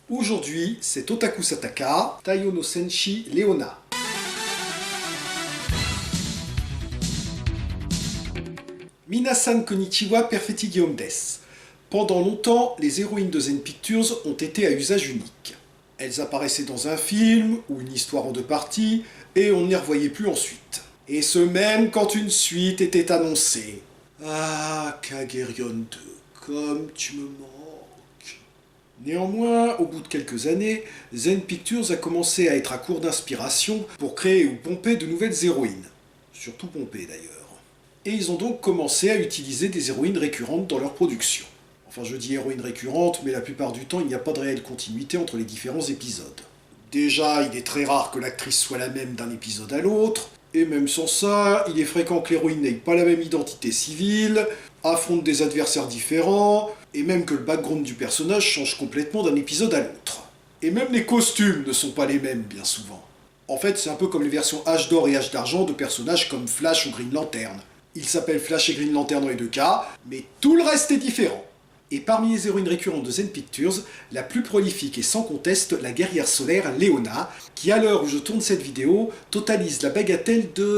Aujourd'hui, c'est Otaku Sataka, Taiyo no Senshi Leona. Minasan konnichiwa, perfetti Guillaume des. Pendant longtemps, les héroïnes de Zen Pictures ont été à usage unique. Elles apparaissaient dans un film ou une histoire en deux parties, et on ne les revoyait plus ensuite. Et ce même quand une suite était annoncée. Ah, Kagerion 2, comme tu me manques. Néanmoins, au bout de quelques années, Zen Pictures a commencé à être à court d'inspiration pour créer ou pomper de nouvelles héroïnes. Surtout pomper d'ailleurs. Et ils ont donc commencé à utiliser des héroïnes récurrentes dans leur production. Enfin, je dis héroïnes récurrentes, mais la plupart du temps, il n'y a pas de réelle continuité entre les différents épisodes. Déjà, il est très rare que l'actrice soit la même d'un épisode à l'autre, et même sans ça, il est fréquent que l'héroïne n'ait pas la même identité civile, affronte des adversaires différents, et même que le background du personnage change complètement d'un épisode à l'autre. Et même les costumes ne sont pas les mêmes, bien souvent. En fait, c'est un peu comme les versions H d'or et H d'argent de personnages comme Flash ou Green Lantern. Ils s'appellent Flash et Green Lantern dans les deux cas, mais tout le reste est différent. Et parmi les héroïnes récurrentes de Zen Pictures, la plus prolifique est sans conteste la guerrière solaire Leona, qui à l'heure où je tourne cette vidéo, totalise la bagatelle de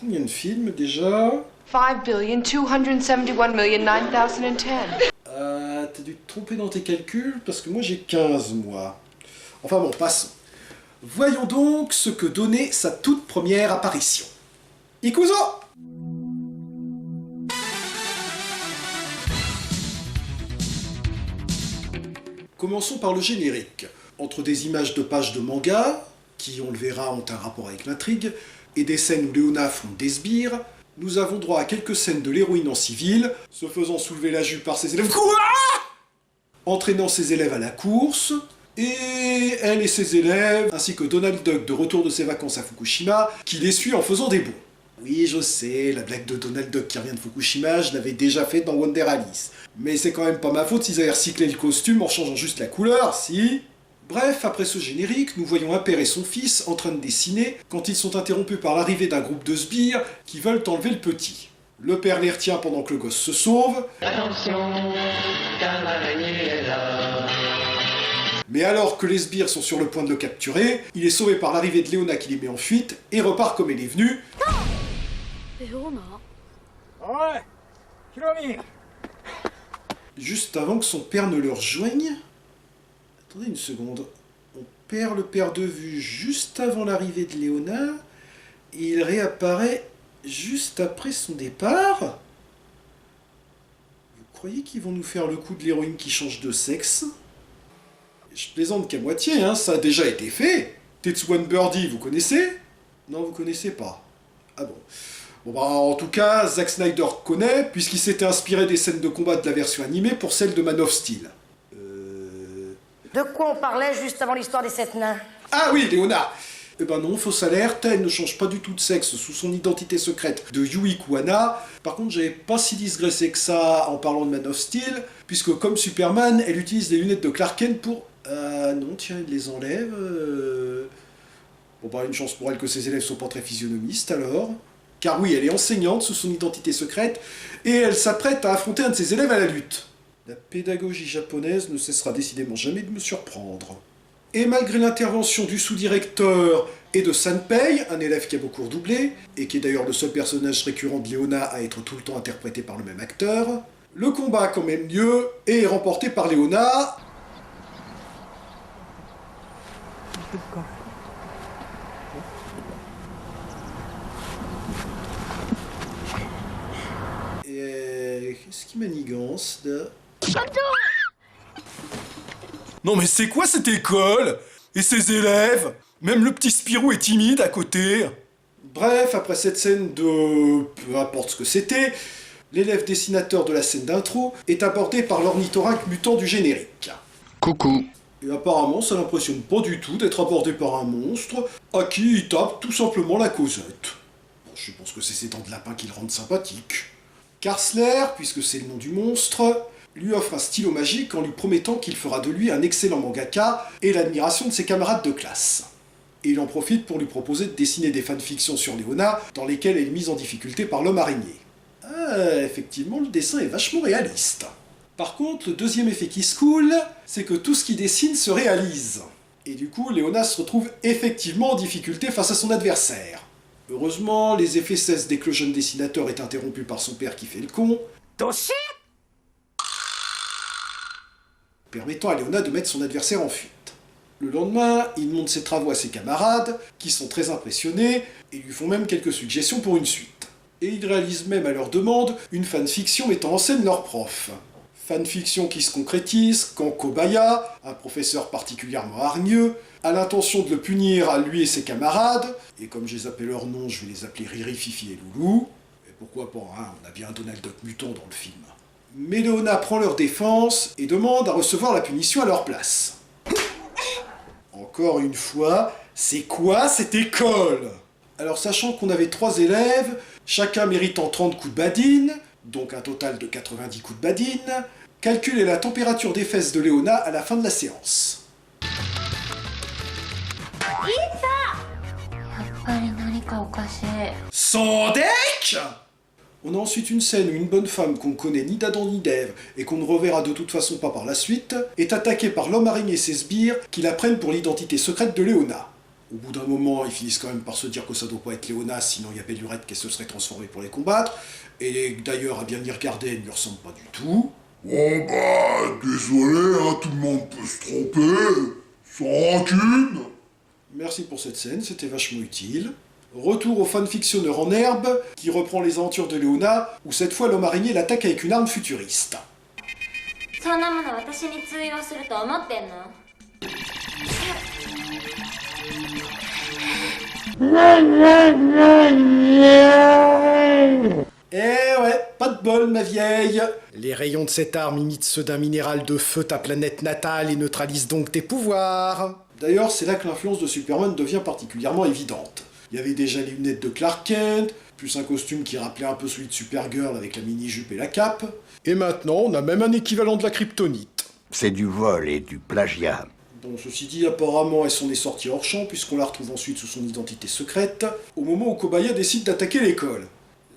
combien de films déjà? 5,271,009,010. T'as dû te tromper dans tes calculs, parce que moi j'ai 15 mois. Enfin bon, passons. Voyons donc ce que donnait sa toute première apparition. Ikuzo! Commençons par le générique. Entre des images de pages de manga, qui, on le verra, ont un rapport avec l'intrigue, et des scènes où Leona font des sbires, nous avons droit à quelques scènes de l'héroïne en civil, se faisant soulever la jupe par ses élèves, entraînant ses élèves à la course, et elle et ses élèves, ainsi que Donald Duck de retour de ses vacances à Fukushima, qui les suit en faisant des bonds. Oui, je sais, la blague de Donald Duck qui revient de Fukushima, je l'avais déjà faite dans Wonder Alice. Mais c'est quand même pas ma faute s'ils avaient recyclé le costume en changeant juste la couleur, si... Bref, après ce générique, nous voyons un père et son fils en train de dessiner quand ils sont interrompus par l'arrivée d'un groupe de sbires qui veulent enlever le petit. Le père les retient pendant que le gosse se sauve. Attention, car l'araignée est là. Mais alors que les sbires sont sur le point de le capturer, il est sauvé par l'arrivée de Leona qui les met en fuite et repart comme elle est venue. Juste avant que son père ne le rejoigne... Attendez une seconde. On perd le père de vue juste avant l'arrivée de Leona, et il réapparaît juste après son départ. Vous croyez qu'ils vont nous faire le coup de l'héroïne qui change de sexe? Je plaisante qu'à moitié, hein, ça a déjà été fait. Tetsuwan Birdie, vous connaissez? Non, vous connaissez pas. Ah bon. Bon bah en tout cas, Zack Snyder connaît, puisqu'il s'était inspiré des scènes de combat de la version animée pour celle de Man of Steel. De quoi on parlait juste avant l'histoire des 7 nains? Ah oui, Léona! Eh ben non, fausse alerte, elle ne change pas du tout de sexe sous son identité secrète de Yui Kuwana. Par contre, j'avais pas si digressé que ça en parlant de Man of Steel, puisque comme Superman, elle utilise les lunettes de Clark Kent pour... non, tiens, elle les enlève... Bon bah, une chance pour elle que ses élèves sont pas très physionomistes, alors. Car oui, elle est enseignante sous son identité secrète, et elle s'apprête à affronter un de ses élèves à la lutte. La pédagogie japonaise ne cessera décidément jamais de me surprendre. Et malgré l'intervention du sous-directeur et de Sanpei, un élève qui a beaucoup redoublé, et qui est d'ailleurs le seul personnage récurrent de Leona à être tout le temps interprété par le même acteur, le combat a quand même lieu et est remporté par Leona. Et qu'est-ce qui manigance là? Non mais c'est quoi cette école? Et ses élèves? Même le petit Spirou est timide à côté. Bref, après cette scène de... peu importe ce que c'était, l'élève dessinateur de la scène d'intro est abordé par l'ornithorynque mutant du générique. Coucou. Et apparemment, ça l'impressionne pas du tout d'être abordé par un monstre à qui il tape tout simplement la causette. Bon, je pense que c'est ses dents de lapin qui le rendent sympathique. Karsler, puisque c'est le nom du monstre, lui offre un stylo magique en lui promettant qu'il fera de lui un excellent mangaka et l'admiration de ses camarades de classe. Et il en profite pour lui proposer de dessiner des fanfictions sur Leona dans lesquelles elle est mise en difficulté par l'homme araignée. Ah, effectivement, le dessin est vachement réaliste. Par contre, le deuxième effet qui se coule, c'est que tout ce qu'il dessine se réalise. Et du coup, Léona se retrouve effectivement en difficulté face à son adversaire. Heureusement, les effets cessent dès que le jeune dessinateur est interrompu par son père qui fait le con, permettant à Léona de mettre son adversaire en fuite. Le lendemain, il montre ses travaux à ses camarades, qui sont très impressionnés, et lui font même quelques suggestions pour une suite. Et il réalise même à leur demande une fanfiction mettant en scène leur prof. Fanfiction qui se concrétise quand Kobaya, un professeur particulièrement hargneux, a l'intention de le punir à lui et ses camarades, et comme j'ai zappé leur nom, je vais les appeler Riri, Fifi et Loulou, et pourquoi pas, hein, on a bien un Donald Duck mutant dans le film. Mais Léona prend leur défense et demande à recevoir la punition à leur place. Encore une fois, c'est quoi cette école? Alors sachant qu'on avait 3 élèves, chacun méritant 30 coups de badine, donc un total de 90 coups de badine, calculez la température des fesses de Léona à la fin de la séance. Sans deck! On a ensuite une scène où une bonne femme qu'on ne connaît ni d'Adam ni d'Ève, et qu'on ne reverra de toute façon pas par la suite, est attaquée par l'homme araignée et ses sbires qui la prennent pour l'identité secrète de Léona. Au bout d'un moment, ils finissent quand même par se dire que ça doit pas être Léona, sinon il y a Bellurette qui se serait transformée pour les combattre, et d'ailleurs, à bien y regarder, elle ne lui ressemble pas du tout. Bon bah, désolé, hein, tout le monde peut se tromper, sans rancune. Merci pour cette scène, c'était vachement utile. Retour au fanfictionneur en herbe, qui reprend les aventures de Léona, où cette fois l'homme araignée l'attaque avec une arme futuriste. Eh ouais, pas de bol ma vieille. Les rayons de cette arme imitent ceux d'un minéral de feu ta planète natale et neutralisent donc tes pouvoirs. D'ailleurs, c'est là que l'influence de Superman devient particulièrement évidente. Il y avait déjà les lunettes de Clark Kent, plus un costume qui rappelait un peu celui de Supergirl avec la mini-jupe et la cape. Et maintenant, on a même un équivalent de la kryptonite. C'est du vol et du plagiat. Bon, ceci dit, apparemment, elle s'en est sortie hors champ, puisqu'on la retrouve ensuite sous son identité secrète, au moment où Kobaya décide d'attaquer l'école.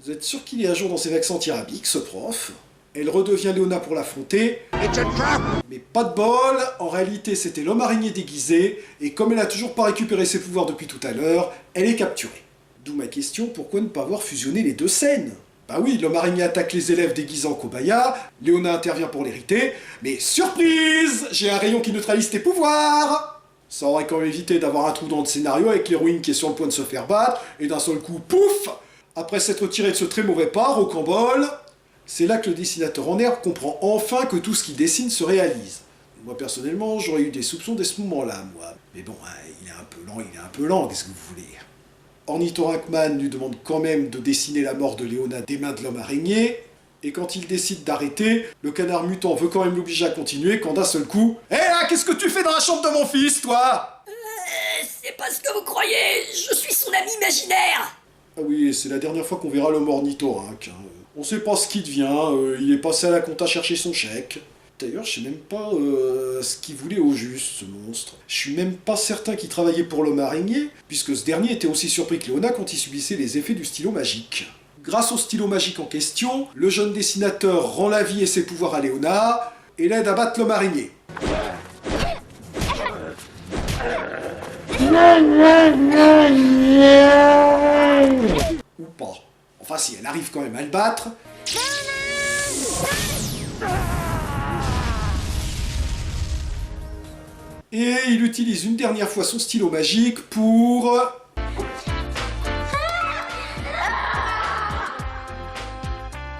Vous êtes sûr qu'il est à jour dans ses vaccins anti-rabiques, ce prof? Elle redevient Léona pour l'affronter. Mais pas de bol, en réalité c'était l'homme araignée déguisé, et comme elle a toujours pas récupéré ses pouvoirs depuis tout à l'heure, elle est capturée. D'où ma question, pourquoi ne pas avoir fusionné les deux scènes? Bah oui, l'homme araignée attaque les élèves déguisés en Kobaya, Léona intervient pour l'hériter, mais surprise! J'ai un rayon qui neutralise tes pouvoirs! Ça aurait quand même évité d'avoir un trou dans le scénario avec l'héroïne qui est sur le point de se faire battre, et d'un seul coup, pouf! Après s'être tiré de ce très mauvais pas, rocambole, c'est là que le dessinateur en herbe comprend enfin que tout ce qu'il dessine se réalise. Moi personnellement, j'aurais eu des soupçons dès ce moment-là, moi. Mais bon, hein, il est un peu lent, qu'est-ce que vous voulez? Ornithorynchman lui demande quand même de dessiner la mort de Léona des mains de l'homme araignée, et quand il décide d'arrêter, le canard mutant veut quand même l'obliger à continuer quand d'un seul coup... Hé là, qu'est-ce que tu fais dans la chambre de mon fils, toi? C'est pas ce que vous croyez, je suis son ami imaginaire. Ah oui, c'est la dernière fois qu'on verra l'homme ornithorynque. On sait pas ce qu'il devient, il est passé à la compta chercher son chèque. D'ailleurs, je sais même pas ce qu'il voulait au juste, ce monstre. Je suis même pas certain qu'il travaillait pour l'homme araignée, puisque ce dernier était aussi surpris que Léona quand il subissait les effets du stylo magique. Grâce au stylo magique en question, le jeune dessinateur rend la vie et ses pouvoirs à Léona, et l'aide à battre l'homme araignée. Ou pas. Enfin si, elle arrive quand même à le battre. Et il utilise une dernière fois son stylo magique pour...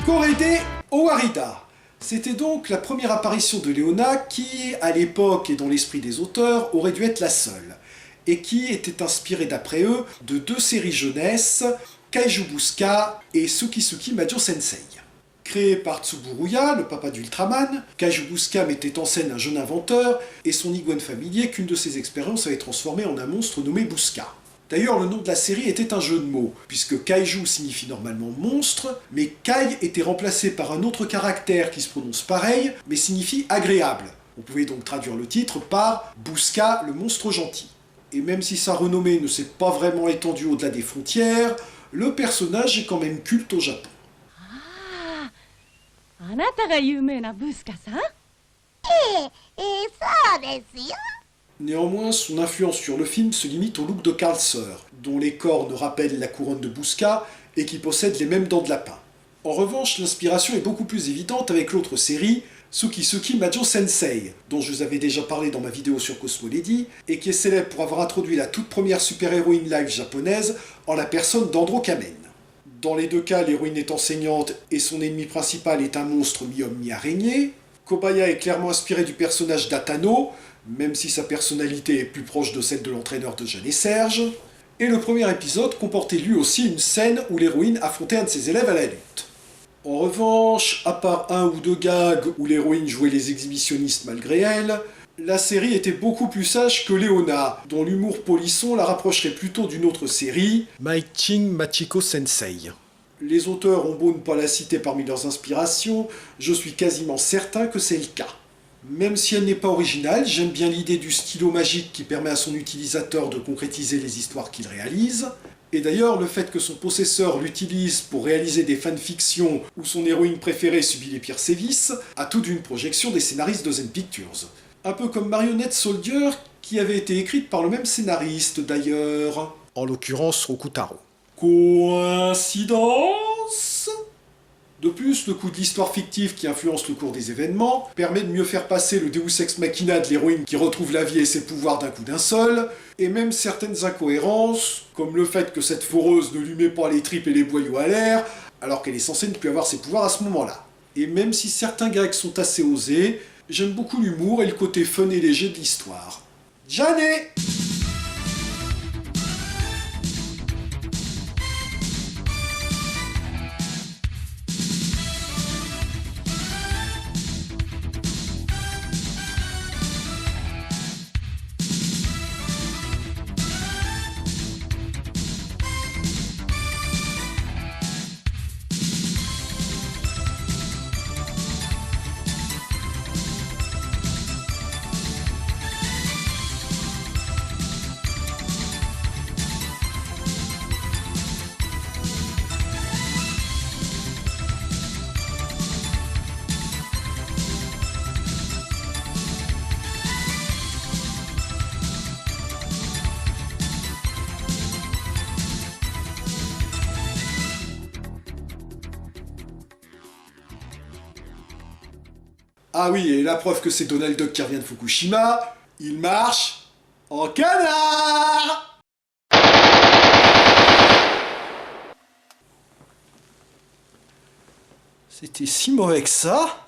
Korede Owarida. C'était donc la première apparition de Léona qui, à l'époque et dans l'esprit des auteurs, aurait dû être la seule, et qui était inspirée d'après eux de 2 séries jeunesse, Kaijubuska et Tsukisuki Majo Sensei. Créé par Tsuburuya, le papa d'Ultraman, Kaijubuska mettait en scène un jeune inventeur et son iguane familier qu'une de ses expériences avait transformé en un monstre nommé Buska. D'ailleurs, le nom de la série était un jeu de mots, puisque Kaiju signifie normalement monstre, mais Kai était remplacé par un autre caractère qui se prononce pareil, mais signifie agréable. On pouvait donc traduire le titre par Buska, le monstre gentil. Et même si sa renommée ne s'est pas vraiment étendue au-delà des frontières, le personnage est quand même culte au Japon. あなたが有名なブスカさん？そうですよ。Néanmoins, son influence sur le film se limite au look de Karl Seur, dont les cornes rappellent la couronne de Bouska et qui possède les mêmes dents de lapin. En revanche, l'inspiration est beaucoup plus évidente avec l'autre série, Tsukisuki Majo Sensei, dont je vous avais déjà parlé dans ma vidéo sur Cosmo Lady, et qui est célèbre pour avoir introduit la toute première super-héroïne live japonaise en la personne d'Andro Kamen. Dans les deux cas, l'héroïne est enseignante et son ennemi principal est un monstre mi-homme mi-araignée. Kobaya est clairement inspiré du personnage d'Atano, même si sa personnalité est plus proche de celle de l'entraîneur de Jeanne et Serge. Et le premier épisode comportait lui aussi une scène où l'héroïne affrontait un de ses élèves à la lutte. En revanche, à part un ou deux gags où l'héroïne jouait les exhibitionnistes malgré elle, la série était beaucoup plus sage que Léona, dont l'humour polisson la rapprocherait plutôt d'une autre série, Maichin Machiko Sensei. Les auteurs ont beau ne pas la citer parmi leurs inspirations, je suis quasiment certain que c'est le cas. Même si elle n'est pas originale, j'aime bien l'idée du stylo magique qui permet à son utilisateur de concrétiser les histoires qu'il réalise. Et d'ailleurs, le fait que son possesseur l'utilise pour réaliser des fanfictions où son héroïne préférée subit les pires sévices, a tout d'une projection des scénaristes de Zen Pictures. Un peu comme Marionette Soldier, qui avait été écrite par le même scénariste d'ailleurs, en l'occurrence Rokutaro. Coïncidence ? De plus, le coup de l'histoire fictive qui influence le cours des événements permet de mieux faire passer le Deus Ex Machina de l'héroïne qui retrouve la vie et ses pouvoirs d'un coup d'un seul, et même certaines incohérences, comme le fait que cette foreuse ne lui met pas les tripes et les boyaux à l'air, alors qu'elle est censée ne plus avoir ses pouvoirs à ce moment-là. Et même si certains gags sont assez osés, j'aime beaucoup l'humour et le côté fun et léger de l'histoire. Janet! Ah oui, et la preuve que c'est Donald Duck qui revient de Fukushima, il marche en canard! C'était si mauvais que ça?